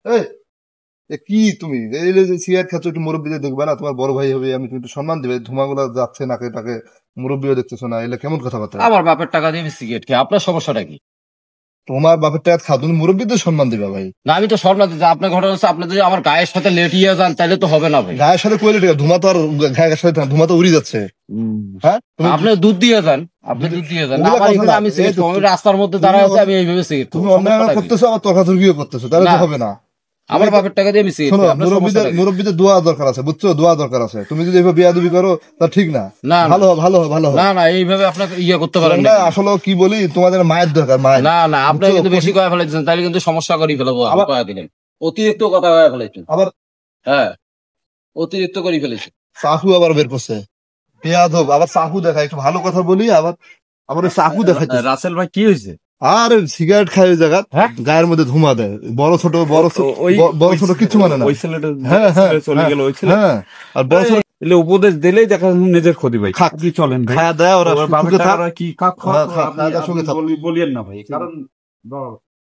এই কি তুমি এই যে সিগারেট খাচ্ছ, একটু মুরব্বীদের দেখবে না? তোমার বড় ভাই হবে, আমি তুমি একটু সম্মান দিবে। ধোঁয়াগুলো যাচ্ছে নাকে টাকে, মুরব্বীও দেখতেছো না, এলে কেমন কথাবার্তা? আমার বাপের টাকা দিয়ে আমি সিগারেট খাই, আপনার সমস্যাটা কি? তোমার বাপের টাকা খাও, তুমি মুরব্বীদের সম্মান দিবা ভাই। না আমি তো স্বর্ণ দিচ্ছি, আপনার ঘটনা হচ্ছে আপনি যদি আমার গায়ের সাথে লেটিয়ে যান তাহলে তো হবে না ভাই। গায়ের সাথে কইলে ঠিক আছে, ধুমা তো আর গায়ের সাথে না, ধুমা তো উড়ি যাচ্ছে। হ্যাঁ তুমি আপনি দুধ দিয়ে যান, আপনি দুধ দিয়ে যান, ওগুলা আমার কথা এখানে না, আমি এই সিগারেট তো খাবো, আমি রাস্তার মধ্যে তুমি দাঁড়ায় আছি, আমি এইভাবে সিগারেট তুমি খাবো, অন্যায় সমস্যাটা কি? করতেছো, আবার তর্কাতর্কিও করতেছো, তাহলে না তো হবে না। তুমি আমার তো বাপের টাকা দিয়ে আমি সিগারেট শোনো, খাই, আপনার মুরব্বীদের সমস্যাটা কি? মুরব্বীদের দোয়া দরকার আছে, বুঝছো? দোয়া দরকার আছে। তুমি যদি এভাবে বিয়াদবি করো তা ঠিক না। না না ভালো হবে, ভালো হবে, ভালো হবে। না না এইভাবে আপনাকে ইয়ে করতে পারেন আমরা নাকি? আসলে কি বলি, তোমাদের মায়ের দরকার, মায়ের। না না আপনি বুঝছো? কিন্তু বেশি কথা ফেলেছেন, তাহলে কিন্তু সমস্যা করে ফেলবো, আবার কথা দিলেন অতিরিক্ত কথা হয়ে ফেলেছেন। আবার হ্যাঁ অতিরিক্ত করে ফেলেছেন। চাকু আবার বের করছে, বেয়াদব। আবার চাকু দেখায়, একটু ভালো কথা বলি, আবার আবার ওই চাকু দেখাইতেছে। রাসেল ভাই কি হয়েছে? আর সিগারেট খায় ওই জায়গা, হ্যাঁ গায়ের মধ্যে ধুমা দেয়। বড় ছোট বড় ছোট কিছু মানে না। ওই ছেলেটা হ্যাঁ হ্যাঁ চলে গেল, ওই ছেলে হ্যাঁ। আর বড় ছোট এলে উপদেশ দিলেই দেখা যাচ্ছে নিজের ক্ষতি ভাই। খাক। আপনি চলেন ভাই, খায়া দেয় ওরা, ওর বাপের সুখে থাক। টাকাটা কি কাক হ্যাঁ, খায়া দেয়, সুখে থাক। বলিয়েন না ভাই, কারণ